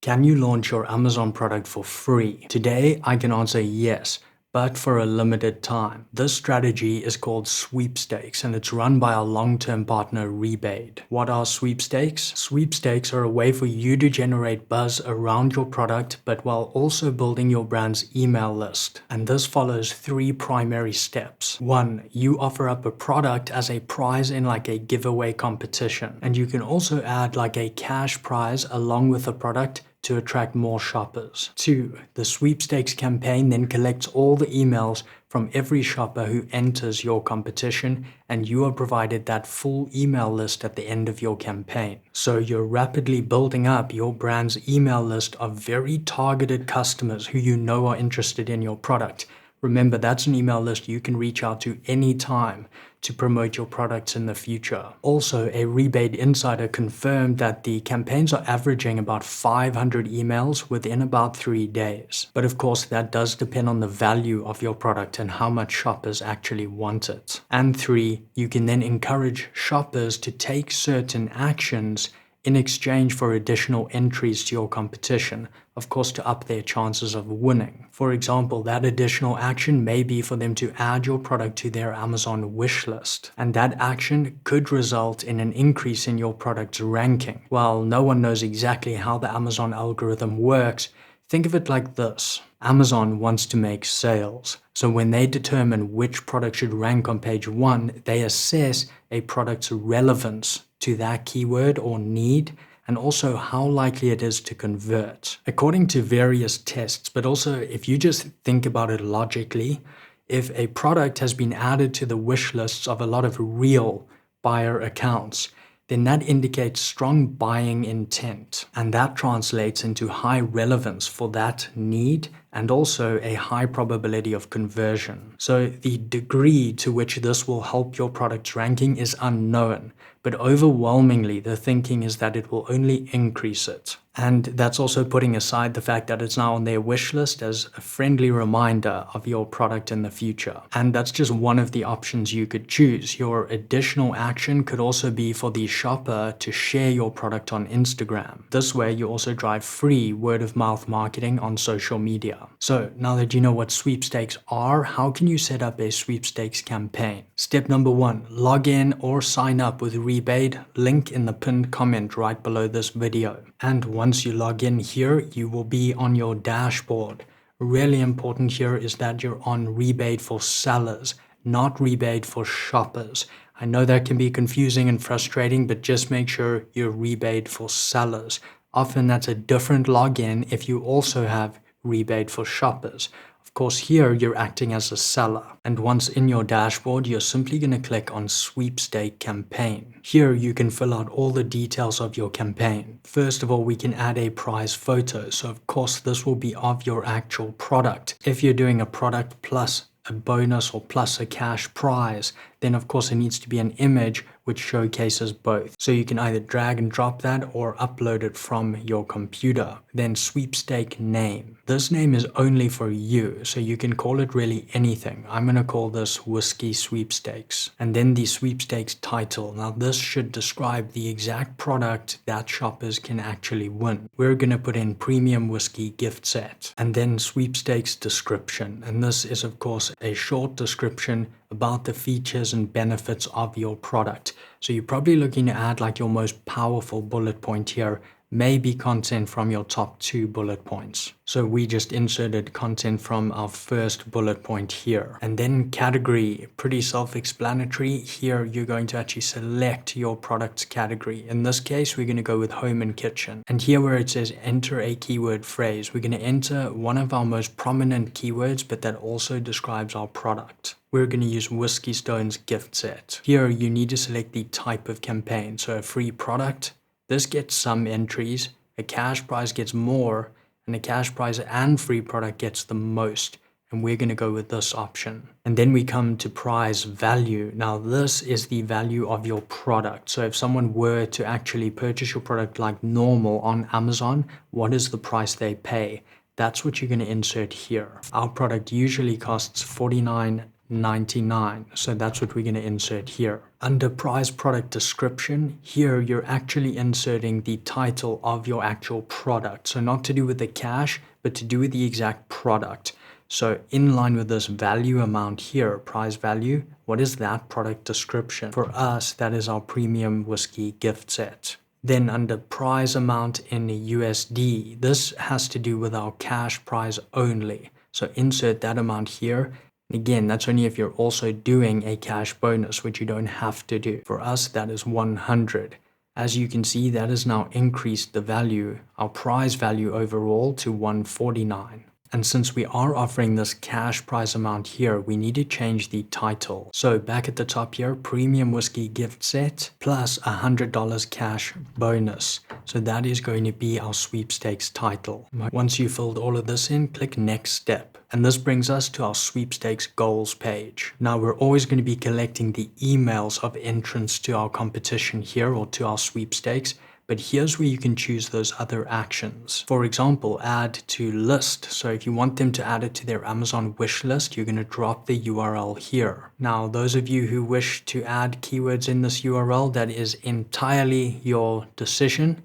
Can you launch your Amazon product for free? Today, I can answer yes, but for a limited time. This strategy is called Sweepstakes, and it's run by our long-term partner, ReBaid. What are sweepstakes? Sweepstakes are a way for you to generate buzz around your product, but while also building your brand's email list. And this follows 3 primary steps. 1, you offer up a product as a prize in like a giveaway competition. And you can also add like a cash prize along with the product to attract more shoppers. 2, the sweepstakes campaign then collects all the emails from every shopper who enters your competition, and you are provided that full email list at the end of your campaign. So you're rapidly building up your brand's email list of very targeted customers who you know are interested in your product. Remember, that's an email list you can reach out to anytime to promote your products in the future. Also, a ReBaid insider confirmed that the campaigns are averaging about 500 emails within about 3 days. But of course, that does depend on the value of your product and how much shoppers actually want it. And 3, you can then encourage shoppers to take certain actions in exchange for additional entries to your competition, of course to up their chances of winning. For example, that additional action may be for them to add your product to their Amazon wish list, and that action could result in an increase in your product's ranking. While no one knows exactly how the Amazon algorithm works, think of it like this. Amazon wants to make sales. So when they determine which product should rank on page 1, they assess a product's relevance to that keyword or need, and also how likely it is to convert. According to various tests, but also if you just think about it logically, if a product has been added to the wish lists of a lot of real buyer accounts, then that indicates strong buying intent, and that translates into high relevance for that need and also a high probability of conversion. So the degree to which this will help your product's ranking is unknown, but overwhelmingly the thinking is that it will only increase it. And that's also putting aside the fact that it's now on their wish list as a friendly reminder of your product in the future. And that's just one of the options you could choose. Your additional action could also be for the shopper to share your product on Instagram. This way you also drive free word of mouth marketing on social media. So now that you know what sweepstakes are, how can you set up a sweepstakes campaign? Step number 1, log in or sign up with ReBaid, link in the pinned comment right below this video. And once you log in here, you will be on your dashboard. Really important here is that you're on ReBaid for sellers, not ReBaid for shoppers. I know that can be confusing and frustrating, but just make sure you're ReBaid for sellers. Often that's a different login if you also have ReBaid for shoppers. Of course, here you're acting as a seller. And once in your dashboard, you're simply going to click on Sweepstake Campaign. Here you can fill out all the details of your campaign. First of all, we can add a prize photo. So of course, this will be of your actual product. If you're doing a product plus a bonus or plus a cash prize, then of course it needs to be an image which showcases both. So you can either drag and drop that or upload it from your computer. Then sweepstake name. This name is only for you, so you can call it really anything. I'm going to call this Whiskey Sweepstakes. And then the sweepstakes title. Now this should describe the exact product that shoppers can actually win. We're going to put in premium whiskey gift set. And then sweepstakes description. And this is of course a short description about the features and benefits of your product. So you're probably looking to add like your most powerful bullet point here, maybe content from your top 2 bullet points. So we just inserted content from our first bullet point here. And then category, pretty self-explanatory. Here you're going to actually select your product's category. In this case, we're going to go with home and kitchen. And here where it says enter a keyword phrase, we're going to enter one of our most prominent keywords, but that also describes our product. We're going to use Whiskey Stone's gift set. Here you need to select the type of campaign. So a free product, this gets some entries, a cash prize gets more, and a cash prize and free product gets the most. And we're going to go with this option. And then we come to prize value. Now this is the value of your product. So if someone were to actually purchase your product like normal on Amazon, what is the price they pay? That's what you're going to insert here. Our product usually costs $49 $1.99. So that's what we're going to insert here. Under prize product description, here you're actually inserting the title of your actual product. So not to do with the cash, but to do with the exact product. So in line with this value amount here, prize value, what is that product description? For us, that is our premium whiskey gift set. Then under prize amount in USD, this has to do with our cash prize only. So insert that amount here. Again, that's only if you're also doing a cash bonus, which you don't have to do. For us, that is 100. As you can see, that has now increased the value, our prize value overall, to 149. And since we are offering this cash prize amount here, we need to change the title. So back at the top here, premium whiskey gift set plus $100 cash bonus. So that is going to be our sweepstakes title. Once you filled all of this in, click next step. And this brings us to our sweepstakes goals page. Now we're always going to be collecting the emails of entrants to our competition here, or to our sweepstakes. But here's where you can choose those other actions. For example, add to list. So if you want them to add it to their Amazon wish list, you're going to drop the URL here. Now, those of you who wish to add keywords in this URL, that is entirely your decision,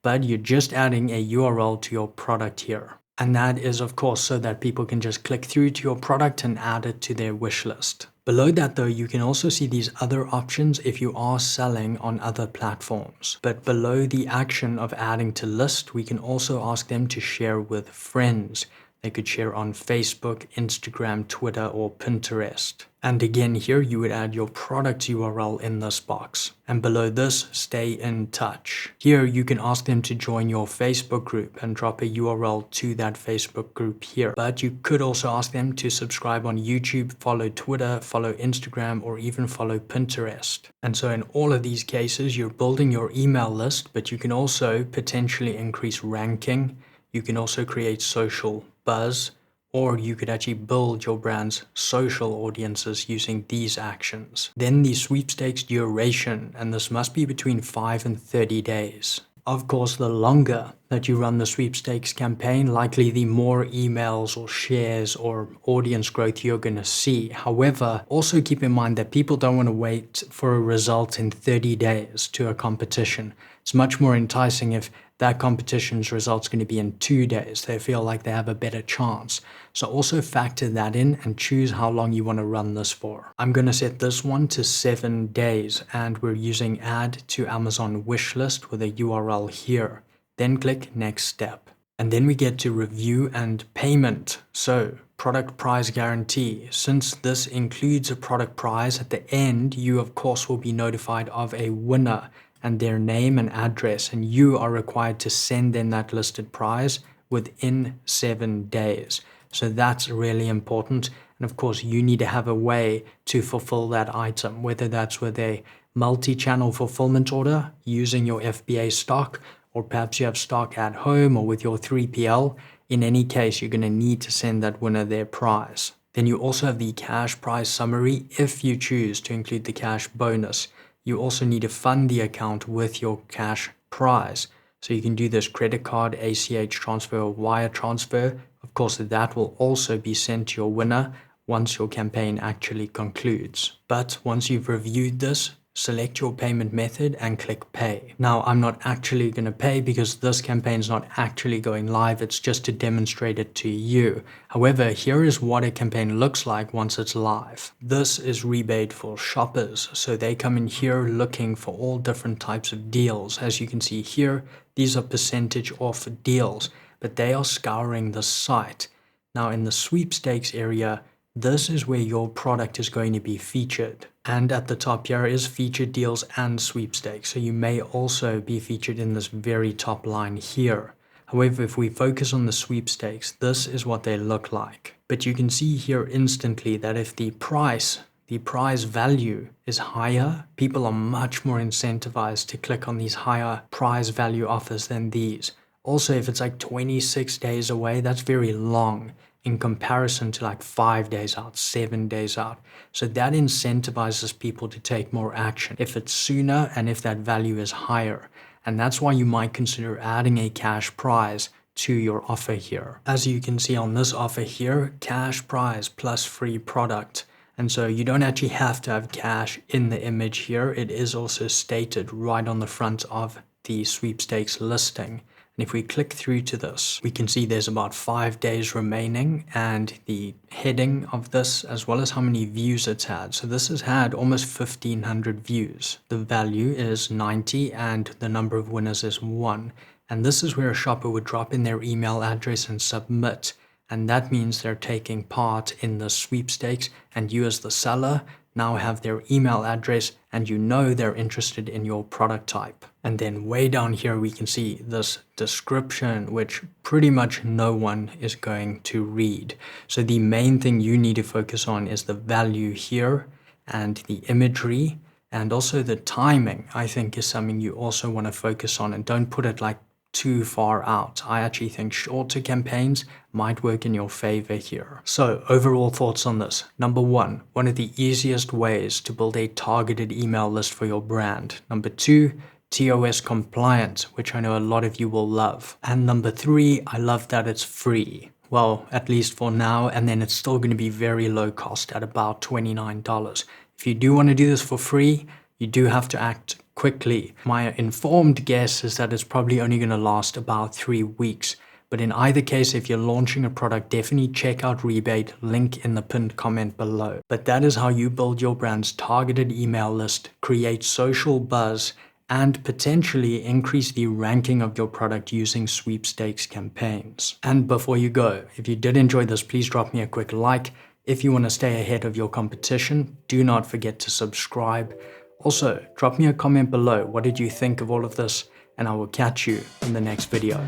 but you're just adding a URL to your product here. And that is, of course, so that people can just click through to your product and add it to their wish list. Below that, though, you can also see these other options if you are selling on other platforms. But below the action of adding to list, we can also ask them to share with friends. They could share on Facebook, Instagram, Twitter, or Pinterest. And again, here you would add your product URL in this box. And below this, stay in touch. Here you can ask them to join your Facebook group and drop a URL to that Facebook group here. But you could also ask them to subscribe on YouTube, follow Twitter, follow Instagram, or even follow Pinterest. And so in all of these cases, you're building your email list, but you can also potentially increase ranking. You can also create social buzz, or you could actually build your brand's social audiences using these actions. Then the sweepstakes duration, and this must be between 5 and 30 days. Of course, the longer that you run the sweepstakes campaign, likely the more emails or shares or audience growth you're going to see. However, also keep in mind that people don't want to wait for a result in 30 days to a competition. It's much more enticing if that competition's result's going to be in 2 days. They feel like they have a better chance. So also factor that in and choose how long you want to run this for. I'm going to set this one to 7 days, and we're using add to Amazon wishlist with a URL here. Then click next step. And then we get to review and payment. So product prize guarantee. Since this includes a product prize, at the end, you of course will be notified of a winner and their name and address, and you are required to send them that listed prize within 7 days. So that's really important. And of course, you need to have a way to fulfill that item, whether that's with a multi-channel fulfillment order using your FBA stock, or perhaps you have stock at home or with your 3PL. In any case, you're going to need to send that winner their prize. Then you also have the cash prize summary if you choose to include the cash bonus. You also need to fund the account with your cash prize. So you can do this credit card, ACH transfer, or wire transfer. Of course, that will also be sent to your winner once your campaign actually concludes. But once you've reviewed this, select your payment method and click pay. Now, I'm not actually going to pay because this campaign is not actually going live. It's just to demonstrate it to you. However, here is what a campaign looks like once it's live. This is rebate for shoppers. So they come in here looking for all different types of deals. As you can see here, these are percentage off deals, but they are scouring the site. Now in the sweepstakes area, this is where your product is going to be featured. And at the top here is featured deals and sweepstakes. So you may also be featured in this very top line here. However, if we focus on the sweepstakes, this is what they look like. But you can see here instantly that if the prize value is higher, people are much more incentivized to click on these higher prize value offers than these. Also, if it's like 26 days away, that's very long in comparison to like 5 days out, 7 days out. So that incentivizes people to take more action if it's sooner and if that value is higher. And that's why you might consider adding a cash prize to your offer here. As you can see on this offer here, cash prize plus free product. And so you don't actually have to have cash in the image here. It is also stated right on the front of the sweepstakes listing. And if we click through to this, we can see there's about 5 days remaining and the heading of this, as well as how many views it's had. So this has had almost 1,500 views. The value is 90 and the number of winners is 1. And this is where a shopper would drop in their email address and submit. And that means they're taking part in the sweepstakes, and you as the seller now have their email address and you know they're interested in your product type. And then way down here we can see this description, which pretty much no one is going to read. So the main thing you need to focus on is the value here and the imagery, and also the timing, I think, is something you also want to focus on, and don't put it like too far out. I actually think shorter campaigns might work in your favor here. So overall thoughts on this. Number one of the easiest ways to build a targeted email list for your brand. Number two, TOS compliant, which I know a lot of you will love. And number three, I love that it's free. Well, at least for now, and then it's still going to be very low cost at about $29. If you do want to do this for free, you do have to act quickly. My informed guess is that it's probably only going to last about 3 weeks. But in either case, if you're launching a product, definitely check out Rebate, link in the pinned comment below. But that is how you build your brand's targeted email list, create social buzz, and potentially increase the ranking of your product using sweepstakes campaigns. And before you go, if you did enjoy this, please drop me a quick like. If you want to stay ahead of your competition, do not forget to subscribe. Also, drop me a comment below. What did you think of all of this? And I will catch you in the next video.